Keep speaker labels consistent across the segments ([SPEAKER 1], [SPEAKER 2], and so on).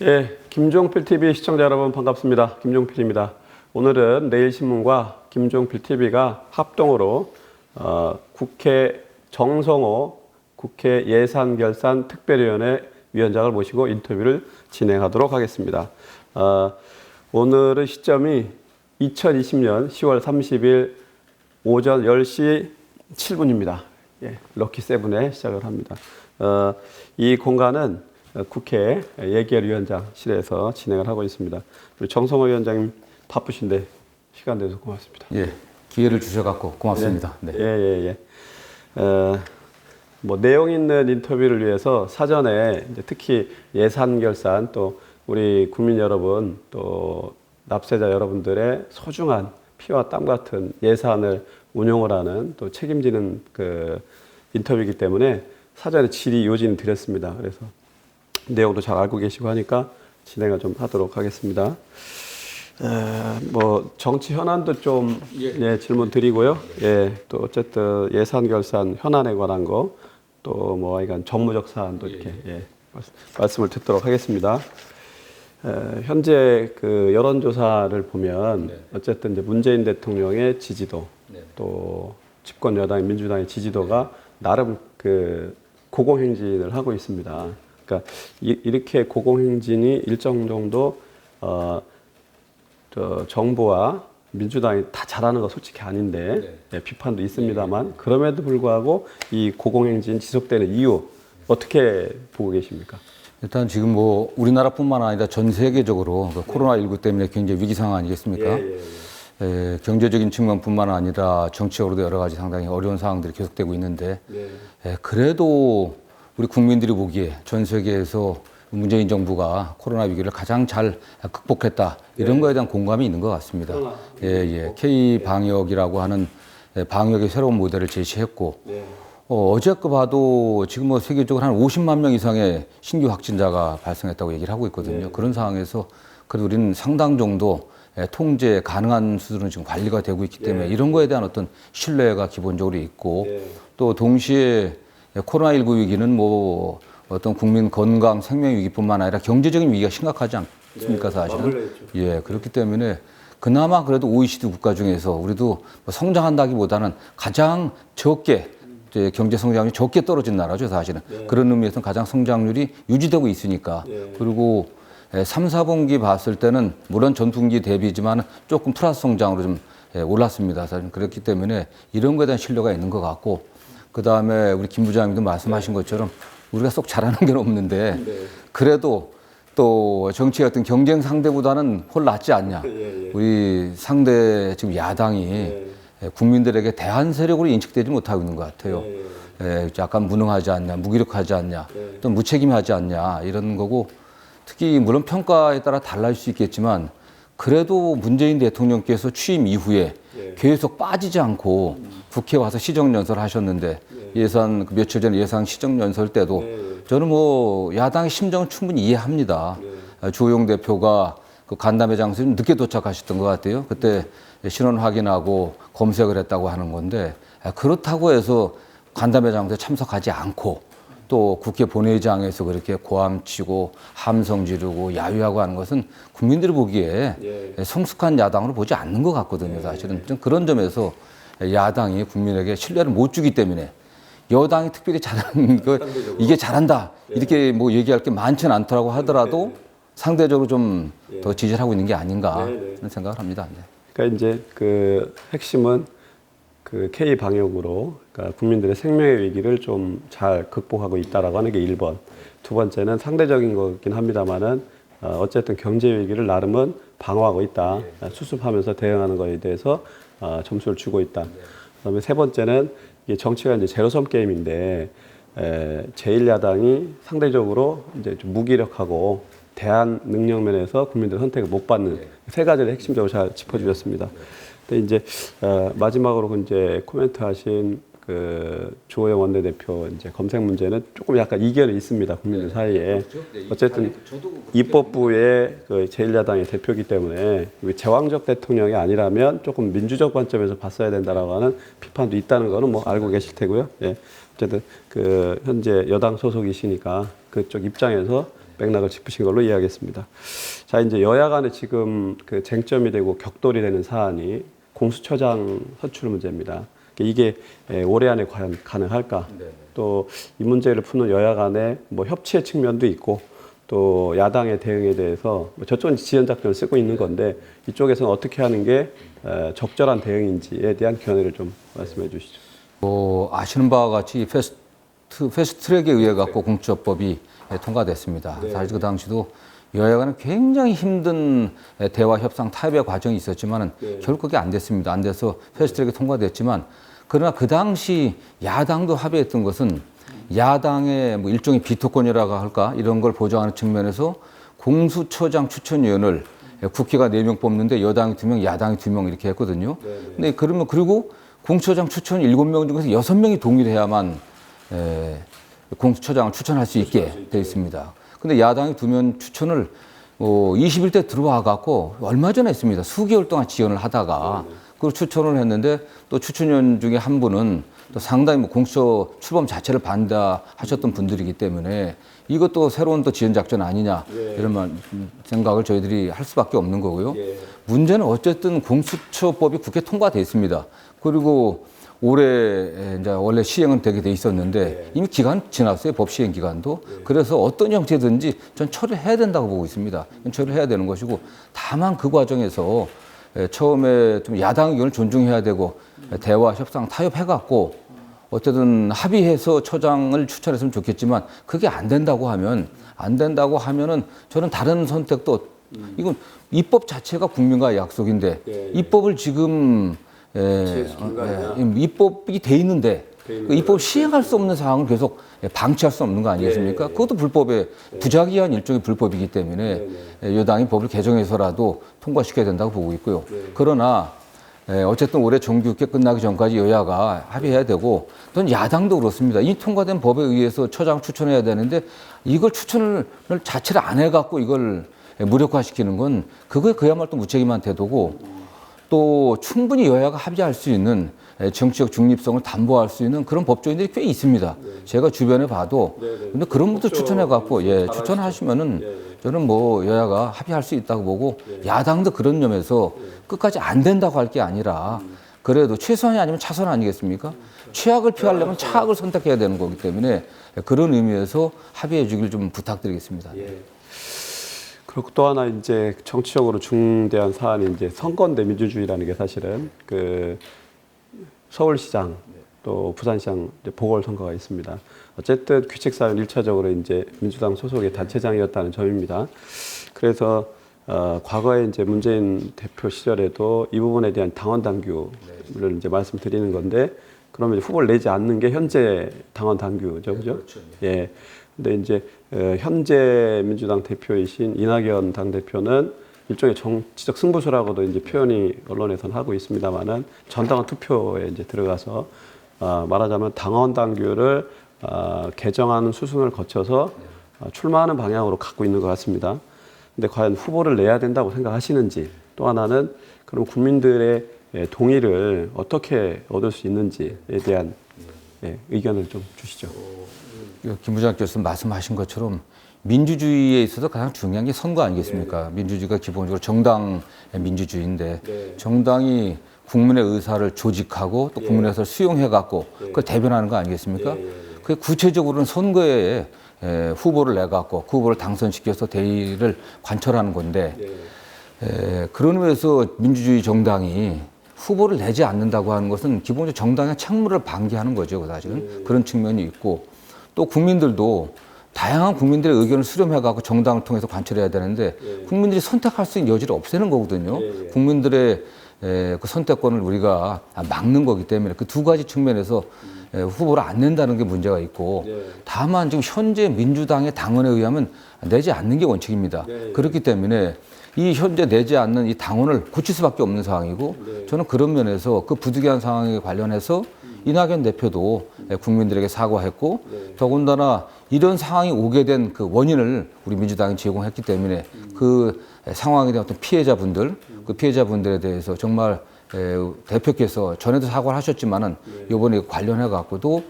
[SPEAKER 1] 예, 김종필TV 시청자 여러분 반갑습니다. 김종필입니다. 오늘은 내일신문과 김종필TV가 합동으로 국회 정성호 국회 예산결산특별위원회 위원장을 모시고 인터뷰를 진행하도록 하겠습니다. 오늘의 시점이 2020년 10월 30일 오전 10시 7분입니다. 예, 럭키7에 시작을 합니다. 이 공간은 국회 예결위원장실에서 진행을 하고 있습니다. 우리 정성호 위원장님 바쁘신데 시간 내서 고맙습니다.
[SPEAKER 2] 예, 기회를 주셔갖고 고맙습니다.
[SPEAKER 1] 네. 예. 뭐 내용 있는 인터뷰를 위해서 사전에 이제 특히 예산 결산 또 우리 국민 여러분 또 납세자 여러분들의 소중한 피와 땀 같은 예산을 운용을 하는 또 책임지는 그 인터뷰이기 때문에 사전에 질의 요지는 드렸습니다. 그래서 내용도 잘 알고 계시고 하니까 진행을 좀 하도록 하겠습니다. 뭐 정치 현안도 좀 질문 드리고요. 예, 또 어쨌든 예산 결산 현안에 관한 거 또 뭐 이건 정무적 사안도 이렇게 말씀을 듣도록 하겠습니다. 현재 그 여론조사를 보면 어쨌든 이제 문재인 대통령의 지지도 또 집권 여당 민주당의 지지도가 나름 그 고공행진을 하고 있습니다. 그러니까 이렇게 고공행진이 일정 정도 정부와 민주당이 다 잘하는 거 솔직히 아닌데 비판도 있습니다만 그럼에도 불구하고 이 고공행진 지속되는 이유 어떻게 보고 계십니까?
[SPEAKER 2] 일단 지금 뭐 우리나라뿐만 아니라 전 세계적으로 그 코로나19 때문에 굉장히 위기 상황 아니겠습니까? 경제적인 측면뿐만 아니라 정치적으로도 여러 가지 상당히 어려운 상황들이 계속되고 있는데 그래도 우리 국민들이 보기에 전 세계에서 문재인 정부가 코로나 위기를 가장 잘 극복했다 이런 거에 대한 공감이 있는 것 같습니다. K 방역이라고 하는 방역의 새로운 모델을 제시했고 어제 거 봐도 지금 뭐 세계적으로 한 50만 명 이상의 신규 확진자가 발생했다고 얘기를 하고 있거든요. 그런 상황에서 그래도 우리는 상당 정도 통제 가능한 수준으로 지금 관리가 되고 있기 때문에 이런 거에 대한 어떤 신뢰가 기본적으로 있고 또 동시에 코로나19 위기는 뭐 어떤 국민 건강 생명 위기뿐만 아니라 경제적인 위기가 심각하지 않습니까, 사실은? 그렇기 때문에 그나마 그래도 OECD 국가 중에서 우리도 뭐 성장한다기보다는 가장 적게 경제 성장률이 적게 떨어진 나라죠, 사실은. 그런 의미에서는 가장 성장률이 유지되고 있으니까. 그리고 3, 4분기 봤을 때는 물론 전분기 대비지만 조금 플러스 성장으로 좀 올랐습니다. 사실 그렇기 때문에 이런 거에 대한 신뢰가 있는 것 같고 그 다음에 우리 김 부장님도 말씀하신 것처럼 우리가 쏙 잘하는 게 없는데 그래도 또 정치의 어떤 경쟁 상대보다는 훨 낫지 않냐. 우리 상대 지금 야당이 국민들에게 대한 세력으로 인식되지 못하고 있는 것 같아요. 약간 무능하지 않냐, 무기력하지 않냐, 또 무책임하지 않냐 이런 거고 특히 물론 평가에 따라 달라질 수 있겠지만 그래도 문재인 대통령께서 취임 이후에 계속 빠지지 않고 국회 와서 시정연설 하셨는데 예산 며칠 전에 예산 시정연설 때도 저는 뭐 야당의 심정은 충분히 이해합니다. 주호영 대표가 그 간담회 장소에 좀 늦게 도착하셨던 것 같아요. 그때 신원 확인하고 검색을 했다고 하는 건데 그렇다고 해서 간담회 장소에 참석하지 않고 또 국회 본회의장에서 그렇게 고함치고 함성 지르고 야유하고 하는 것은 국민들이 보기에 성숙한 야당으로 보지 않는 것 같거든요. 사실은 좀 그런 점에서 야당이 국민에게 신뢰를 못 주기 때문에 여당이 특별히 잘하는 거 이게 잘한다 이렇게 뭐 얘기할 게 많지는 않더라고 하더라도 상대적으로 좀 더 지지를 하고 있는 게 아닌가 그런 생각을 합니다.
[SPEAKER 1] 그러니까 이제 그 핵심은 그 K 방역으로 그러니까 국민들의 생명의 위기를 좀 잘 극복하고 있다라고 하는 게 1번. 두 번째는 상대적인 거긴 합니다만은 어쨌든 경제 위기를 나름은 방어하고 있다. 수습하면서 대응하는 거에 대해서 점수를 주고 있다. 그다음에 세 번째는 이게 정치가 이제 제로섬 게임인데 제1야당이 상대적으로 이제 좀 무기력하고 대안 능력 면에서 국민들 선택을 못 받는 세 가지를 핵심적으로 잘 짚어주셨습니다. 근데 이제 마지막으로 이제 코멘트하신 그 주호영 원내대표 이제 검색 문제는 조금 약간 이견이 있습니다 국민들 사이에. 어쨌든 입법부의 그 제1야당의 대표이기 때문에 제왕적 대통령이 아니라면 조금 민주적 관점에서 봤어야 된다라고 하는 비판도 있다는 거는 뭐 알고 계실 테고요. 어쨌든 그 현재 여당 소속이시니까 그쪽 입장에서 맥락을 짚으신 걸로 이해하겠습니다. 자, 이제 여야 간에 지금 그 쟁점이 되고 격돌이 되는 사안이 공수처장 선출 문제입니다. 이게 올해 안에 과연 가능할까? 또 이 문제를 푸는 여야 간에 뭐 협치의 측면도 있고 또 야당의 대응에 대해서 저쪽은 지연작전을 쓰고 있는 건데 이쪽에서는 어떻게 하는 게 적절한 대응인지에 대한 견해를 좀 말씀해 주시죠.
[SPEAKER 2] 아시는 바와 같이 패스트트랙에 의해 갖고 공수처법이 통과됐습니다. 사실 그 당시도 여야 간에 굉장히 힘든 대화, 협상, 타협의 과정이 있었지만 결국 그게 안 됐습니다. 안 돼서 패스트트랙이 통과됐지만 그러나 그 당시 야당도 합의했던 것은 야당의 뭐 일종의 비토권이라고 할까 이런 걸 보장하는 측면에서 공수처장 추천위원을 국회가 4명 뽑는데 여당이 2명, 야당이 2명 이렇게 했거든요. 근데 그러면 그리고 공수처장 추천 7명 중에서 6명이 동의를 해야만 공수처장을 추천할 수 있게 되어 있습니다. 근데 야당이 2명 추천을 21대 들어와 갖고 얼마 전에 했습니다. 수개월 동안 지연을 하다가 그걸 추천을 했는데 또 추천위원 중에 한 분은 또 상당히 뭐 공수처 출범 자체를 반대하셨던 분들이기 때문에 이것도 새로운 또 지연 작전 아니냐 이런 생각을 저희들이 할 수밖에 없는 거고요. 문제는 어쨌든 공수처법이 국회 통과돼 있습니다. 그리고 올해 이제 원래 시행은 되게 돼 있었는데 이미 기간 지났어요. 법 시행 기간도. 그래서 어떤 형태든지 전 처리를 해야 된다고 보고 있습니다. 처리를 해야 되는 것이고 다만 그 과정에서 처음에 좀 야당 의견을 존중해야 되고 대화, 협상, 타협해갖고 어쨌든 합의해서 처장을 추천했으면 좋겠지만 그게 안 된다고 하면은 저는 다른 선택도 이건 입법 자체가 국민과의 약속인데 입법을 지금 입법이 돼 있는데 입법 시행할 수 없는 상황을 계속 방치할 수 없는 거 아니겠습니까? 그것도 불법의 부작위한 일종의 불법이기 때문에 여당이 법을 개정해서라도 통과시켜야 된다고 보고 있고요. 그러나 어쨌든 올해 정기국회 끝나기 전까지 여야가 합의해야 되고 또 야당도 그렇습니다. 이 통과된 법에 의해서 처장 추천해야 되는데 이걸 추천을 자체를 안 해갖고 이걸 무력화시키는 건 그거에 그야말로 또 무책임한 태도고 또 충분히 여야가 합의할 수 있는 정치적 중립성을 담보할 수 있는 그런 법조인들이 꽤 있습니다. 제가 주변에 봐도 근데 그런 분들 추천해갖고 추천하시면은 저는 뭐 여야가 합의할 수 있다고 보고 야당도 그런 점에서 끝까지 안 된다고 할 게 아니라 그래도 최선이 아니면 차선 아니겠습니까? 최악을 피하려면 차악을 선택해야 되는 거기 때문에 그런 의미에서 합의해 주길 좀 부탁드리겠습니다.
[SPEAKER 1] 그리고 또 하나 이제 정치적으로 중대한 사안이 이제 선거인데 민주주의라는 게 사실은 그 서울시장 또 부산시장 보궐선거가 있습니다. 어쨌든 규칙사항 1차적으로 이제 민주당 소속의 단체장이었다는 점입니다. 그래서 과거에 이제 문재인 대표 시절에도 이 부분에 대한 당원 당규를 이제 말씀드리는 건데 그러면 후보를 내지 않는 게 현재 당원 당규죠, 그죠? 그렇죠. 예. 근데 이제 현재 민주당 대표이신 이낙연 당대표는 일종의 정치적 승부수라고도 이제 표현이 언론에서는 하고 있습니다만은 전당원 투표에 이제 들어가서 말하자면 당원 당규를 개정하는 수순을 거쳐서 출마하는 방향으로 갖고 있는 것 같습니다. 근데 과연 후보를 내야 된다고 생각하시는지 또 하나는 그럼 국민들의 동의를 어떻게 얻을 수 있는지에 대한 의견을 좀 주시죠.
[SPEAKER 2] 김 부장께서 말씀하신 것처럼 민주주의에 있어서 가장 중요한 게 선거 아니겠습니까? 민주주의가 기본적으로 정당 민주주의인데 정당이 국민의 의사를 조직하고 또 국민의 의사를 수용해갖고 그걸 대변하는 거 아니겠습니까? 그 구체적으로는 선거에 후보를 내갖고 그 후보를 당선시켜서 대의를 관철하는 건데 그런 의미에서 민주주의 정당이 후보를 내지 않는다고 하는 것은 기본적으로 정당의 책무를 방기하는 거죠. 사실은 그런 측면이 있고 또 국민들도 다양한 국민들의 의견을 수렴해갖고 정당을 통해서 관철해야 되는데 국민들이 선택할 수 있는 여지를 없애는 거거든요. 국민들의 그 선택권을 우리가 막는 거기 때문에 그 두 가지 측면에서 후보를 안 낸다는 게 문제가 있고 다만 지금 현재 민주당의 당원에 의하면 내지 않는 게 원칙입니다. 그렇기 때문에 이 현재 내지 않는 이 당원을 고칠 수밖에 없는 상황이고 저는 그런 면에서 그 부득이한 상황에 관련해서 이낙연 대표도 국민들에게 사과했고 더군다나 이런 상황이 오게 된 그 원인을 우리 민주당이 제공했기 때문에 그 상황에 대한 어떤 피해자분들 그 피해자분들에 대해서 정말 대표께서 전에도 사과를 하셨지만은 이번에 관련해 갖고도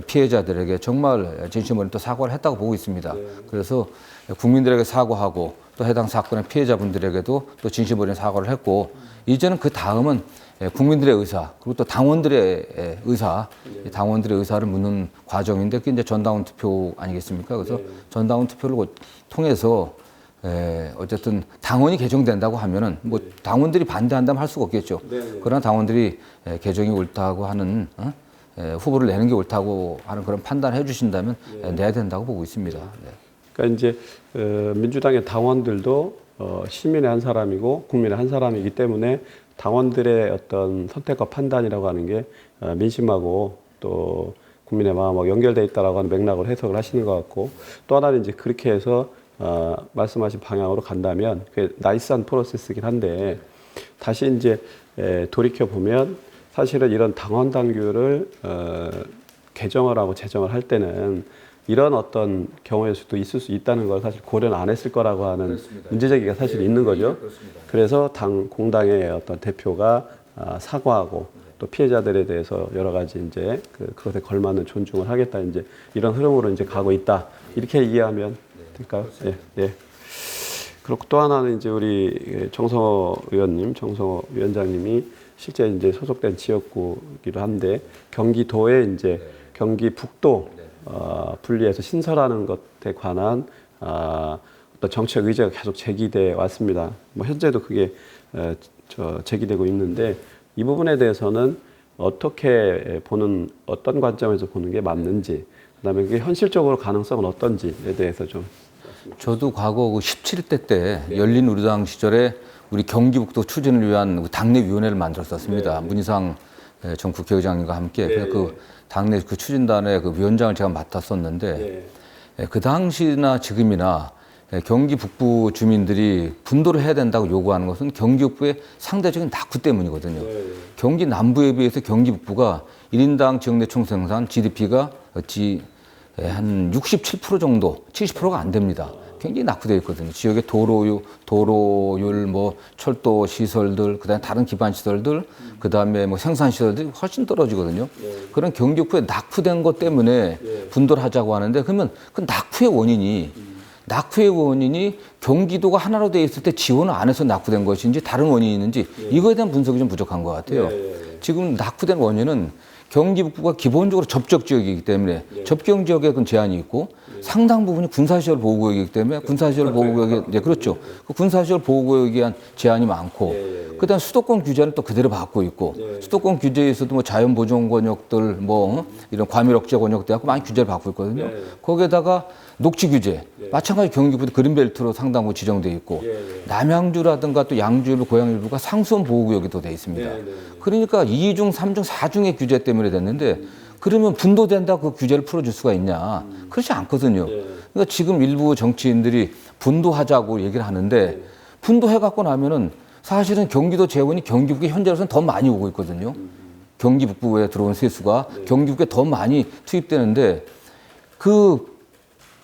[SPEAKER 2] 피해자들에게 정말 진심 어린 또 사과를 했다고 보고 있습니다. 그래서 국민들에게 사과하고 또 해당 사건의 피해자분들에게도 또 진심 어린 사과를 했고 이제는 그 다음은 국민들의 의사 그리고 또 당원들의 의사, 당원들의 의사를 묻는 과정인데 그게 이제 전당원 투표 아니겠습니까? 그래서 전당원 투표를 통해서 어쨌든 당원이 개정된다고 하면은 뭐 당원들이 반대한다면 할 수가 없겠죠. 그러나 당원들이 개정이 옳다고 하는 후보를 내는 게 옳다고 하는 그런 판단을 해주신다면 내야 된다고 보고 있습니다. 네.
[SPEAKER 1] 그러니까 이제 민주당의 당원들도 시민의 한 사람이고 국민의 한 사람이기 때문에 당원들의 어떤 선택과 판단이라고 하는 게 민심하고 또 국민의 마음하고 연결돼 있다라고 하는 맥락으로 해석을 하시는 것 같고 또 하나는 이제 그렇게 해서 말씀하신 방향으로 간다면 그게 나이스한 프로세스이긴 한데 다시 이제 돌이켜 보면 사실은 이런 당원 당규를 개정을 하고 제정을 할 때는 이런 어떤 경우의 수도 있을 수 있다는 걸 사실 고려는 안 했을 거라고 하는
[SPEAKER 2] 그렇습니다.
[SPEAKER 1] 문제제기가 사실 있는 거죠.
[SPEAKER 2] 그렇습니다.
[SPEAKER 1] 그래서 공당의 어떤 대표가 사과하고 또 피해자들에 대해서 여러 가지 이제 그것에 걸맞는 존중을 하겠다 이제 이런 흐름으로 이제 가고 있다 이렇게 이해하면 될까요? 예, 예. 그렇고 또 하나는 이제 우리 정성호 의원님, 정성호 위원장님이 실제 이제 소속된 지역구이기도 한데 경기도에 이제 경기 북도 분리해서 신설하는 것에 관한 어떤 정책 의제가 계속 제기돼 왔습니다. 뭐 현재도 그게 제기되고 있는데 이 부분에 대해서는 어떻게 보는 어떤 관점에서 보는 게 맞는지 그다음에 그게 현실적으로 가능성은 어떤지에 대해서 좀
[SPEAKER 2] 저도 과거 그 17대 때 열린우리당 시절에 우리 경기북도 추진을 위한 당내 위원회를 만들었었습니다. 문희상 전 국회의장님과 함께 그 당내 그 추진단의 그 위원장을 제가 맡았었는데 그 당시나 지금이나 경기 북부 주민들이 분도를 해야 된다고 요구하는 것은 경기 북부의 상대적인 낙후 때문이거든요. 경기 남부에 비해서 경기 북부가 1인당 지역 내 총생산 GDP가 한 67% 정도, 70%가 안 됩니다. 굉장히 낙후되어 있거든요. 지역의 도로율, 뭐 철도 시설들, 그다음에 다른 기반 시설들, 그다음에 뭐 생산 시설들이 훨씬 떨어지거든요. 그런 경기 북부에 낙후된 것 때문에 분도를 하자고 하는데 그러면 그 낙후의 원인이 경기도가 하나로 되어 있을 때 지원을 안 해서 낙후된 것인지 다른 원인이 있는지 이거에 대한 분석이 좀 부족한 것 같아요. 지금 낙후된 원인은 경기 북부가 기본적으로 접적 지역이기 때문에 접경 지역에 그 제한이 있고 상당 부분이 군사시설 보호구역이기 때문에 군사시설 보호구역에 그렇죠. 그 군사시설 보호구역에 대한 제한이 많고 그다음 수도권 규제는 또 그대로 받고 있고 수도권 규제에서도 뭐 자연보존 권역들 뭐 이런 과밀 억제 권역도 하고 많이 규제를 받고 있거든요. 거기에다가 녹지 규제 마찬가지 경기북도 그린벨트로 상당 부분 지정돼 있고 남양주라든가 또 양주일부 고양일부가 상수원 보호구역이 또 돼 있습니다. 그러니까 2중, 3중, 4중의 규제 때문에 됐는데 그러면 분도된다 그 규제를 풀어줄 수가 있냐? 그렇지 않거든요. 그러니까 지금 일부 정치인들이 분도하자고 얘기를 하는데 분도해갖고 나면은 사실은 경기도 재원이 경기북에 현재로서는 더 많이 오고 있거든요. 경기 북부에 들어온 세수가 경기북에 더 많이 투입되는데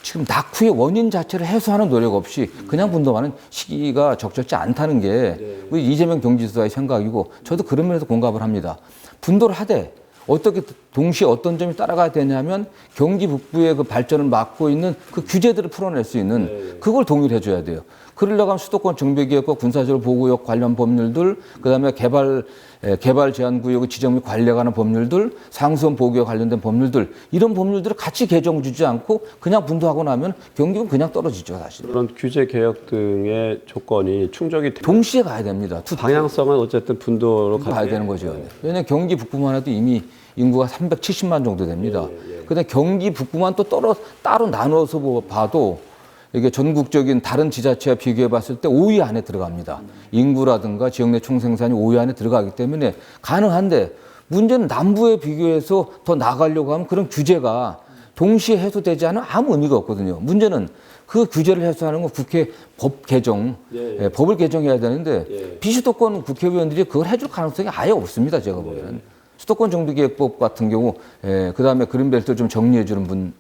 [SPEAKER 2] 지금 낙후의 원인 자체를 해소하는 노력 없이 그냥 분도하는 시기가 적절치 않다는 게 우리 이재명 경기지사의 생각이고 저도 그런 면에서 공감을 합니다. 분도를 하되 어떻게 동시에 어떤 점이 따라가야 되냐면 경기 북부의 그 발전을 막고 있는 그 규제들을 풀어낼 수 있는 그걸 동의를 해줘야 돼요. 그러려고 하면 수도권 정비계획과 군사시설 보호구역 관련 법률들, 그다음에 개발 제한 구역의 지정 및 관리하는 법률들, 상수원 보호구역 관련된 법률들 이런 법률들을 같이 개정 주지 않고 그냥 분도하고 나면 경기는 그냥 떨어지죠 사실.
[SPEAKER 1] 그런 규제 개혁 등의 조건이 충족이
[SPEAKER 2] 동시에 가야 됩니다.
[SPEAKER 1] 방향성은 어쨌든 분도로
[SPEAKER 2] 가야 되는 거죠. 왜냐하면 경기 북부만 해도 이미 인구가 370만 정도 됩니다. 그런데 경기 북부만 또 따로 나눠서 봐도 이게 전국적인 다른 지자체와 비교해 봤을 때 5위 안에 들어갑니다. 인구라든가 지역 내 총생산이 5위 안에 들어가기 때문에 가능한데 문제는 남부에 비교해서 더 나가려고 하면 그런 규제가 동시에 해소되지 않으면 아무 의미가 없거든요. 문제는 그 규제를 해소하는 건 국회 법 개정, 법을 개정해야 되는데 비수도권 국회의원들이 그걸 해줄 가능성이 아예 없습니다. 제가 보기에는. 수도권 정비계획법 같은 경우, 그다음에 그린벨트 좀 정리해주는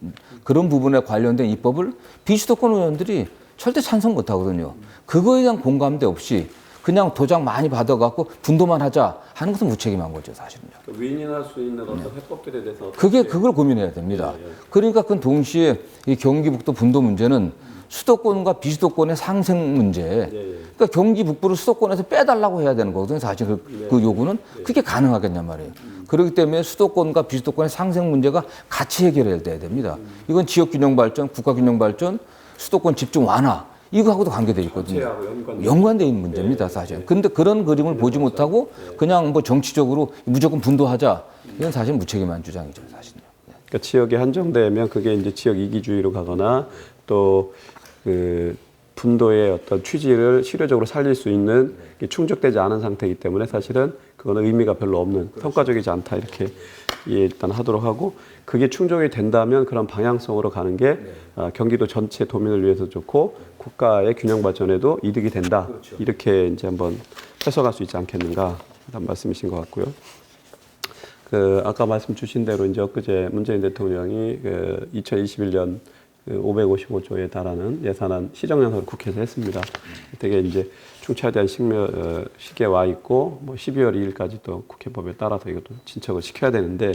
[SPEAKER 2] 그런 부분에 관련된 입법을 비수도권 의원들이 절대 찬성 못하거든요. 그거에 대한 공감대 없이 그냥 도장 많이 받아갖고 분도만 하자 하는 것은 무책임한 거죠, 사실은요.
[SPEAKER 1] 위인할 수 있는 어떤 해법들에 대해서
[SPEAKER 2] 그걸 고민해야 됩니다. 그러니까 그 동시에 이 경기북도 분도 문제는 수도권과 비수도권의 상생 문제. 그러니까 경기 북부를 수도권에서 빼달라고 해야 되는 거거든요. 사실 그 요구는 그게 가능하겠냔 말이에요. 그렇기 때문에 수도권과 비수도권의 상생 문제가 같이 해결해야 됩니다. 이건 지역 균형 발전, 국가 균형 발전, 수도권 집중 완화 이거하고도 관계돼 있거든요. 연관돼 있는 문제입니다, 사실. 근데 그런 그림을 보지 못하고 그냥 뭐 정치적으로 무조건 분도하자 이건 사실 무책임한 주장이죠, 사실은요.
[SPEAKER 1] 그러니까 지역이 한정되면 그게 이제 지역 이기주의로 가거나 또 그 분도의 어떤 취지를 실효적으로 살릴 수 있는 게 충족되지 않은 상태이기 때문에 사실은 그거는 의미가 별로 없는 성과적이지 않다 이렇게 일단 하도록 하고 그게 충족이 된다면 그런 방향성으로 가는 게 경기도 전체 도민을 위해서 좋고 국가의 균형 발전에도 이득이 된다 이렇게 이제 한번 해석할 수 있지 않겠는가 그런 말씀이신 것 같고요. 그 아까 말씀 주신 대로 이제 엊그제 문재인 대통령이 그 2021년 555조에 달하는 예산안 시정연설을 국회에서 했습니다. 되게 이제 충차에 대한 시기에 와 있고 뭐 12월 2일까지 또 국회법에 따라서 이것도 진척을 시켜야 되는데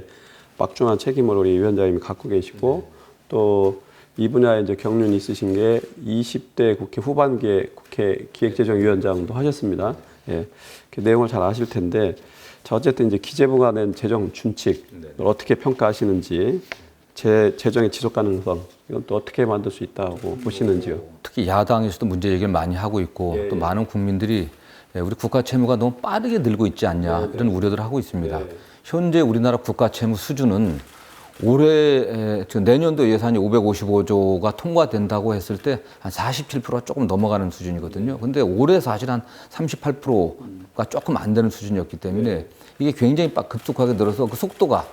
[SPEAKER 1] 막중한 책임을 우리 위원장님이 갖고 계시고 또 이 분야에 이제 경륜이 있으신 게 20대 국회 후반기에 국회 기획재정위원장도 하셨습니다. 예, 그 내용을 잘 아실 텐데 자 어쨌든 이제 기재부가 낸 재정 준칙을 어떻게 평가하시는지 재정의 지속 가능성 이건 또 어떻게 만들 수 있다고 보시는지요?
[SPEAKER 2] 특히 야당에서도 문제 얘기를 많이 하고 있고 또 많은 국민들이 우리 국가 채무가 너무 빠르게 늘고 있지 않냐 이런 우려들을 하고 있습니다. 현재 우리나라 국가 채무 수준은 올해 내년도 예산이 555조가 통과된다고 했을 때 한 47%가 조금 넘어가는 수준이거든요. 근데 올해 사실 한 38%가 조금 안 되는 수준이었기 때문에 이게 굉장히 급속하게 늘어서 그 속도가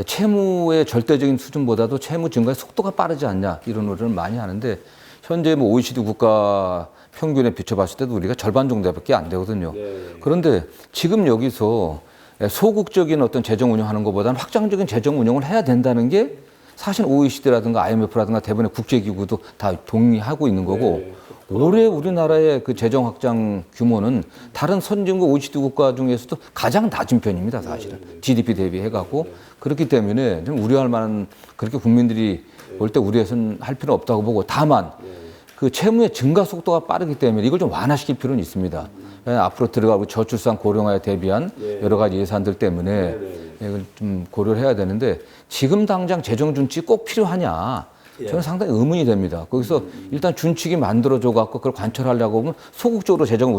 [SPEAKER 2] 채무의 절대적인 수준보다도 채무 증가의 속도가 빠르지 않냐 이런 우려를 많이 하는데 현재 뭐 OECD 국가 평균에 비춰봤을 때도 우리가 절반 정도밖에 안 되거든요. 그런데 지금 여기서 소극적인 어떤 재정 운영하는 것보다는 확장적인 재정 운영을 해야 된다는 게 사실 OECD라든가 IMF라든가 대부분의 국제기구도 다 동의하고 있는 거고 올해 우리나라의 그 재정 확장 규모는 다른 선진국 OECD 국가 중에서도 가장 낮은 편입니다, 사실은. GDP 대비해갖고. 그렇기 때문에 좀 우려할 만한 그렇게 국민들이 볼 때 우려해서는 할 필요는 없다고 보고 다만 그 채무의 증가 속도가 빠르기 때문에 이걸 좀 완화시킬 필요는 있습니다. 앞으로 들어가고 저출산 고령화에 대비한 여러 가지 예산들 때문에 이걸 좀 고려를 해야 되는데 지금 당장 재정 준칙이 꼭 필요하냐? 저는 상당히 의문이 됩니다. 거기서 일단 준칙이 만들어져 갖고 그걸 관철하려고 하면 소극적으로 재정을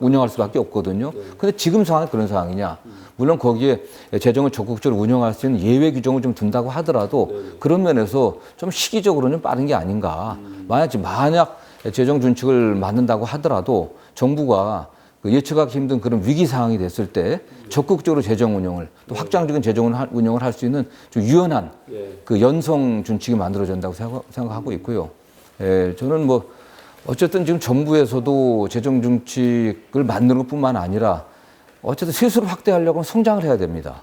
[SPEAKER 2] 운영할 수밖에 없거든요. 근데 지금 상황이 그런 상황이냐? 물론 거기에 재정을 적극적으로 운영할 수 있는 예외 규정을 좀 둔다고 하더라도 그런 면에서 좀 시기적으로는 빠른 게 아닌가. 만약 재정 준칙을 만든다고 하더라도 정부가 예측하기 힘든 그런 위기 상황이 됐을 때 적극적으로 재정 운영을 또 확장적인 재정 운영을 할 수 있는 좀 유연한 그 연성 준칙이 만들어진다고 생각하고 있고요. 저는 뭐 어쨌든 지금 정부에서도 재정 준칙을 만드는 것뿐만 아니라 어쨌든 세수를 확대하려고 하면 성장을 해야 됩니다.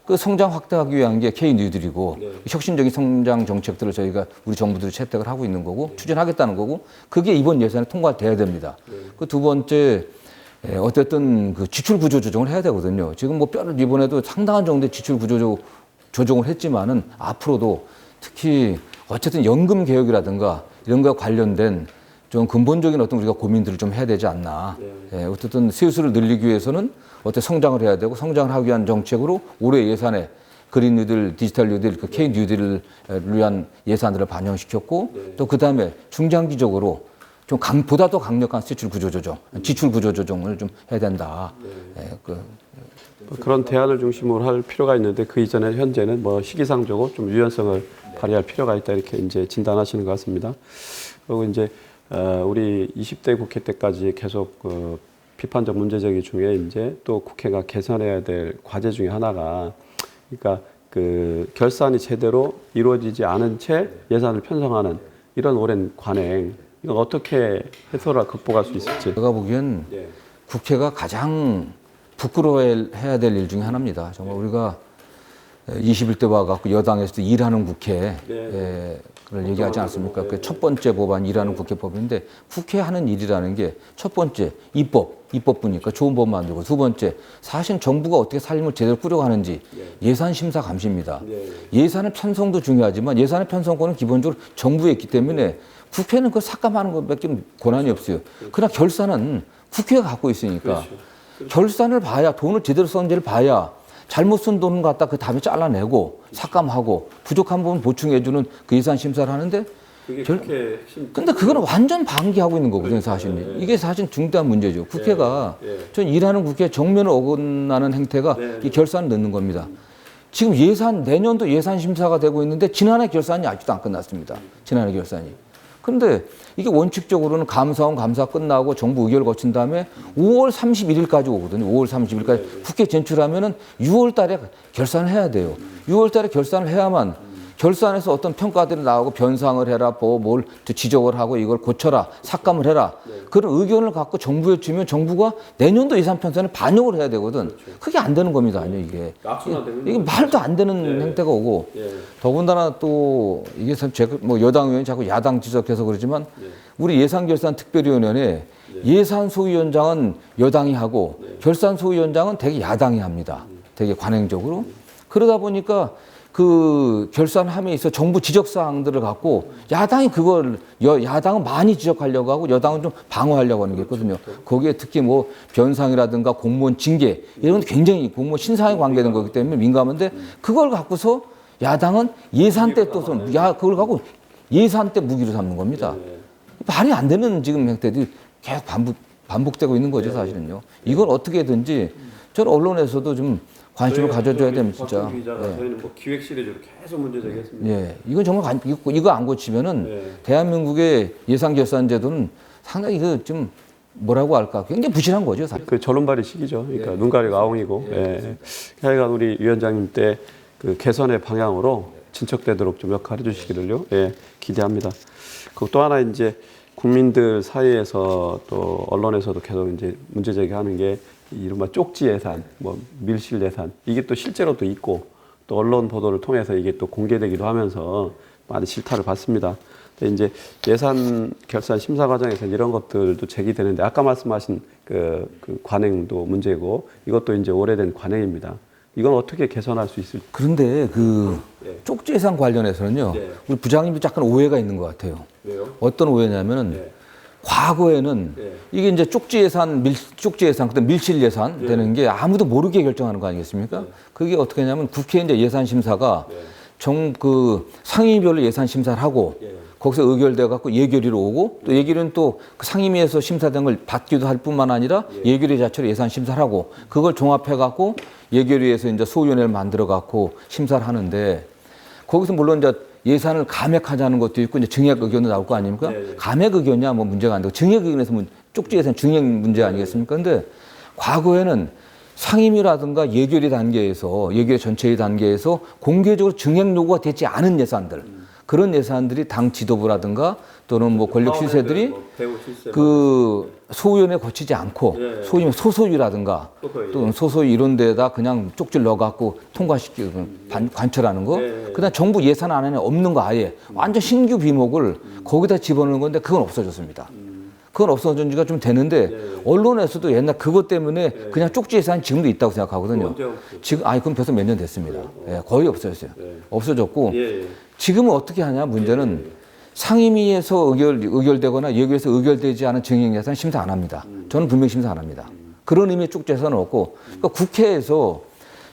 [SPEAKER 2] 그 성장 확대하기 위한 게 K 뉴딜이고 혁신적인 성장 정책들을 저희가 우리 정부들이 채택을 하고 있는 거고 추진하겠다는 거고 그게 이번 예산에 통과돼야 됩니다. 그 두 번째 어쨌든 그 지출 구조 조정을 해야 되거든요. 지금 뭐 이번에도 상당한 정도의 지출 구조 조정을 했지만은 앞으로도 특히 어쨌든 연금 개혁이라든가 이런 거와 관련된 좀 근본적인 어떤 우리가 고민들을 좀 해야 되지 않나. 어쨌든 세수를 늘리기 위해서는 어떻게 성장을 해야 되고 성장을 하기 위한 정책으로 올해 예산에 그린 뉴딜, 디지털 뉴딜, 그 K 뉴딜을 위한 예산들을 반영시켰고 또 그 다음에 중장기적으로 좀 보다 더 강력한 지출 구조 조정을 좀 해야 된다.
[SPEAKER 1] 그런 대안을 중심으로 할 필요가 있는데 그 이전에 현재는 뭐 시기상조고 좀 유연성을 발휘할 필요가 있다 이렇게 이제 진단하시는 것 같습니다. 그리고 이제 우리 20대 국회 때까지 계속 그 비판적 문제제기 중에 이제 또 국회가 개선해야 될 과제 중에 하나가 그러니까 그 결산이 제대로 이루어지지 않은 채 예산을 편성하는 이런 오랜 관행. 이거 어떻게 해소를 극복할 수 있을지.
[SPEAKER 2] 제가 보기엔 국회가 가장 부끄러워해야 될 일 중에 하나입니다. 정말 우리가 21대 와갖고 여당에서도 일하는 국회
[SPEAKER 1] 네.
[SPEAKER 2] 를 얘기하지 않습니까?
[SPEAKER 1] 네.
[SPEAKER 2] 그 첫 번째 법안 일하는 국회법인데 국회 하는 일이라는 게 첫 번째 입법부니까 좋은 법 만들고 두 번째 사실 정부가 어떻게 삶을 제대로 꾸려가는지 예산 심사 감시입니다. 예산의 편성도 중요하지만 예산의 편성권은 기본적으로 정부에 있기 때문에 국회는 그걸 삭감하는 것밖에 권한이 없어요. 그러나 결산은 국회가 갖고 있으니까 결산을 봐야 돈을 제대로 썼는지를 봐야 잘못 쓴 돈을 갖다 그 다음에 잘라내고 삭감하고 부족한 부분 보충해주는 그 예산 심사를 하는데
[SPEAKER 1] 그게 국회 핵심.
[SPEAKER 2] 근데 그거는 완전 방기하고 있는 거거든요, 사실. 이게 사실 중대한 문제죠. 국회가 전 일하는 국회 정면을 어긋나는 행태가 이 결산을 넣는 겁니다. 지금 내년도 예산 심사가 되고 있는데 지난해 결산이 아직도 안 끝났습니다. 지난해 결산이. 그런데 이게 원칙적으로는 감사원 감사 끝나고 정부 의결 거친 다음에 5월 31일까지 오거든요. 5월 30일까지 국회 제출하면은 6월 달에 결산을 해야 돼요. 6월 달에 결산을 해야만 결산에서 어떤 평가들이 나오고 변상을 해라, 뭘 지적을 하고 이걸 고쳐라, 삭감을 해라. 그런 의견을 갖고 정부에 주면 정부가 내년도 예산 편성을 반영을 해야 되거든. 그게 안 되는 겁니다, 아니요, 이게. 이게 말도 안 되는 행태가 오고. 더군다나 또 이게 참 제가 뭐 여당 의원이 자꾸 야당 지적해서 그러지만 우리 예산결산특별위원회에 예산소위원장은 여당이 하고 결산소위원장은 대개 야당이 합니다. 되게 관행적으로. 그러다 보니까 그 결산함에 있어 정부 지적 사항들을 갖고 야당이 그걸 야당은 많이 지적하려고 하고 여당은 좀 방어하려고 하는 게 있거든요. 거기에 특히 뭐 변상이라든가 공무원 징계 이런 건 굉장히 공무원 신상에 관계된 거기 때문에 민감한데 그걸 갖고서 야당은 예산 때 또 그걸 갖고 예산 때 무기로 삼는 겁니다. 말이 안 되는 지금 행태들이 계속 반복되고 있는 거죠, 사실은요. 이걸 어떻게든지 저는 언론에서도 좀 관심을 가져줘야 되면 진짜.
[SPEAKER 1] 저희는 뭐 기획 시리즈로 계속 문제 제기했습니다.
[SPEAKER 2] 예, 이건 정말 이거 안 고치면은 대한민국의 예산결산제도는 상당히 그 좀 뭐라고 할까 굉장히 부실한 거죠, 사실.
[SPEAKER 1] 그 절름발이 시기죠. 그러니까 눈 가리고 아웅이고. 하여간 우리 위원장님 때 그 개선의 방향으로 진척되도록 좀 역할해 주시기를요. 기대합니다. 그리고 또 하나 이제 국민들 사이에서 또 언론에서도 계속 이제 문제 제기하는 게 이른바 쪽지 예산, 뭐 밀실 예산 이게 또 실제로 또 있고 또 언론 보도를 통해서 이게 또 공개되기도 하면서 많은 실타를 받습니다. 근데 이제 예산 결산 심사 과정에서 이런 것들도 제기되는데 아까 말씀하신 그 관행도 문제고 이것도 이제 오래된 관행입니다. 이건 어떻게 개선할 수 있을지.
[SPEAKER 2] 그런데 그 쪽지 예산 관련해서는요, 우리 부장님도 약간 오해가 있는 것 같아요.
[SPEAKER 1] 왜요?
[SPEAKER 2] 어떤 오해냐면은 과거에는 이게 이제 쪽지 예산, 그다음 밀실 예산 되는 게 아무도 모르게 결정하는 거 아니겠습니까? 그게 어떻게 하냐면 국회 이제 예산 심사가 그 상임위별로 예산 심사를 하고 거기서 의결돼 갖고 예결위로 오고 또 예결위는 또 그 상임위에서 심사된 걸 받기도 할 뿐만 아니라 예결위 자체로 예산 심사를 하고 그걸 종합해 갖고 예결위에서 이제 소위원회를 만들어 갖고 심사를 하는데 거기서 물론 이제 예산을 감액하자는 것도 있고 이제 증액 의견도 나올 거 아닙니까? 감액 의견이야 뭐 문제가 안 되고 증액 의견에서 쪽지 예산 증액 문제 아니겠습니까? 근데 과거에는 상임위라든가 예결위 단계에서 예결위 전체의 단계에서 공개적으로 증액 요구가 되지 않은 예산들 그런 예산들이 당 지도부라든가 또는 뭐 권력 실세들이 그 소위원회 거치지 않고 소소위라든가 또 소소위 이런 데다 그냥 쪽지를 넣어갖고 통과시키고 관철하는 거. 그다음 정부 예산안에 없는 거 아예 완전 신규 비목을 거기다 집어넣는 건데 그건 없어졌습니다. 그건 없어진 지가 좀 되는데 언론에서도 옛날 그것 때문에 그냥 쪽지 예산이 지금도 있다고 생각하거든요. 지금 그럼 벌써 몇 년 됐습니다. 거의 없어졌어요. 없어졌고 지금은 어떻게 하냐 문제는 상임위에서 의결되거나 예결에서 의결되지 않은 증액 예산 심사 안 합니다. 저는 분명히 심사 안 합니다. 그런 의미의 쪽지 예산은 없고 그러니까 국회에서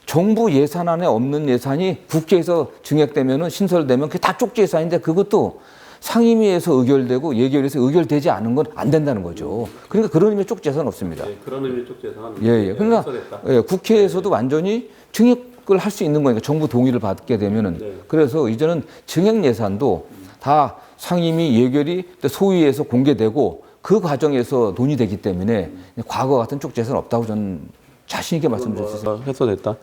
[SPEAKER 2] 정부 예산안에 없는 예산이 국회에서 증액되면은 신설되면 그게 다 쪽지 예산인데 그것도 상임위에서 의결되고 예결에서 의결되지 않은 건 안 된다는 거죠. 그러니까 그런 의미의 쪽지 예산은 없습니다.
[SPEAKER 1] 그런 의미의 쪽지 예산은
[SPEAKER 2] 그러니까 국회에서도 완전히 증액을 할 수 있는 거니까 정부 동의를 받게 되면은 그래서 이제는 증액 예산도 다 상임위 예결위 소위에서 공개되고 그 과정에서 논의되기 때문에 과거 같은 쪽지 예산은 없다고 저는 자신 있게 말씀드릴 수 있습니다.
[SPEAKER 1] 해소됐다.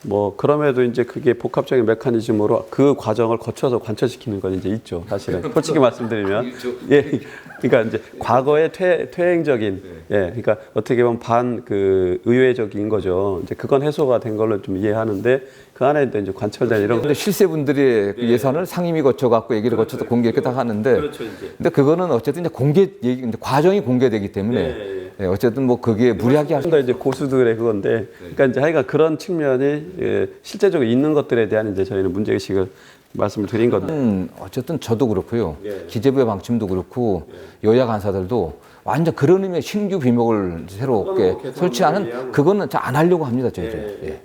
[SPEAKER 1] 뭐 그럼에도 이제 그게 복합적인 메커니즘으로 그 과정을 거쳐서 관철시키는 건 이제 있죠. 사실은 솔직히 말씀드리면 예, 그러니까 이제 과거의 퇴행적인 예, 그러니까 어떻게 보면 그 의외적인 거죠. 이제 그건 해소가 된 걸로 좀 이해하는데 그 안에 이제 관철된 이런
[SPEAKER 2] 근데 실세분들이 그 예산을 상임위 거쳐갖고 얘기를 거쳐서 공개 이렇게 다 하는데,
[SPEAKER 1] 그렇죠, 이제.
[SPEAKER 2] 근데 그거는 어쨌든 이제 공개 얘기, 근데 과정이 공개되기 때문에 예, 어쨌든 뭐 그게 무리하게 할 수.
[SPEAKER 1] 더 이제 고수들의 그건데, 그러니까 이제 하여간 그런 측면이 예, 실제적으로 있는 것들에 대한 이제 저희는 문제의식을 말씀을 드린 건데.
[SPEAKER 2] 어쨌든 저도 그렇고요.
[SPEAKER 1] 예.
[SPEAKER 2] 기재부의 방침도 그렇고 여야 간사들도 완전 그런 의미의 신규 비목을 새롭게
[SPEAKER 1] 그건 뭐
[SPEAKER 2] 설치하는
[SPEAKER 1] 개선을
[SPEAKER 2] 그거는 잘 안 하려고 합니다. 저희.
[SPEAKER 1] 예.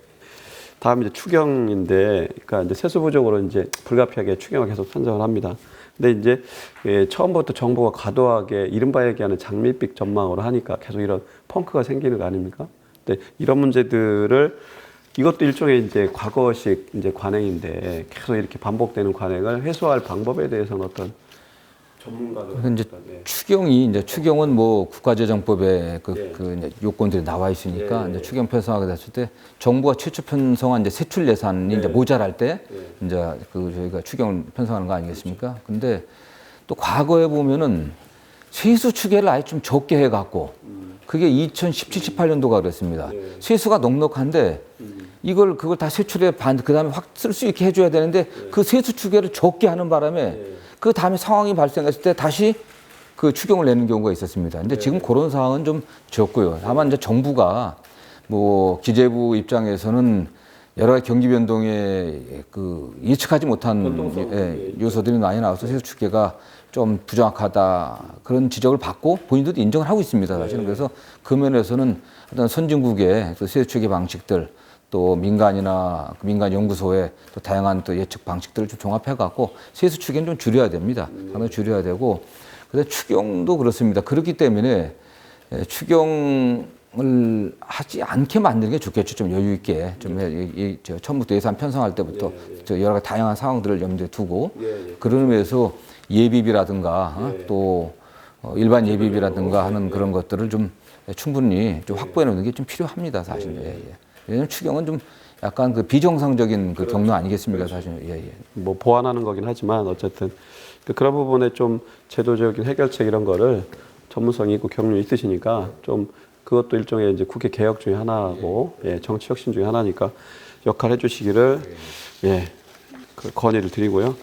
[SPEAKER 1] 다음 이제 추경인데, 그러니까 이제 세수 부족으로 이제 불가피하게 추경을 계속 산정을 합니다. 근데 이제 예, 처음부터 정부가 과도하게 이른바 얘기하는 장밋빛 전망으로 하니까 계속 이런 펑크가 생기는 거 아닙니까? 근데 이런 문제들을 이것도 일종의 이제 과거식 이제 관행인데 계속 이렇게 반복되는 관행을 해소할 방법에 대해서는 어떤 전문가들
[SPEAKER 2] 이제 추경은 뭐 국가재정법에 그 이제 요건들이 나와 있으니까 이제 추경 편성하게 됐을 때 정부가 최초 편성한 이제 세출 예산이 이제 모자랄 때 이제 그 저희가 추경을 편성하는 거 아니겠습니까? 근데 또 과거에 보면은 세수 추계를 아예 좀 적게 해갖고 그게 2017, 18년도가 그랬습니다. 세수가 넉넉한데 그걸 다 세출에 그다음에 확 쓸 수 있게 해줘야 되는데 그 세수 추계를 적게 하는 바람에 그 다음에 상황이 발생했을 때 다시 그 추경을 내는 경우가 있었습니다. 근데 지금 그런 상황은 좀 적고요. 다만 이제 정부가 뭐 기재부 입장에서는 여러 가지 경기 변동에 그 예측하지 못한 요소들이 많이 나와서 세수 추계가 좀 부정확하다 그런 지적을 받고 본인들도 인정을 하고 있습니다. 사실은 그래서 그 면에서는 어떤 선진국의 그 세수 추계 방식들 또 민간이나 민간 연구소의 또 다양한 또 예측 방식들을 좀 종합해 갖고 세수 추계는 좀 줄여야 됩니다. 상당히 줄여야 되고, 그래서 추경도 그렇습니다. 그렇기 때문에 추경을 하지 않게 만드는 게 좋겠죠. 좀 여유 있게 좀 처음부터 예산 편성할 때부터 저 여러 가지 다양한 상황들을 염두에 두고 그런 의미에서 예비비라든가 또 일반 예비비라든가 하는 그런 것들을 좀 충분히 좀 확보해 놓는 게 좀 필요합니다. 사실. 왜냐하면 추경은 좀 약간 그 비정상적인 그 경로 아니겠습니까, 사실.
[SPEAKER 1] 뭐 보완하는 거긴 하지만 어쨌든 그런 부분에 좀 제도적인 해결책 이런 거를 전문성이 있고 경륜이 있으시니까 좀 그것도 일종의 이제 국회 개혁 중에 하나고 정치 혁신 중에 하나니까 역할 해주시기를 그 건의를 드리고요.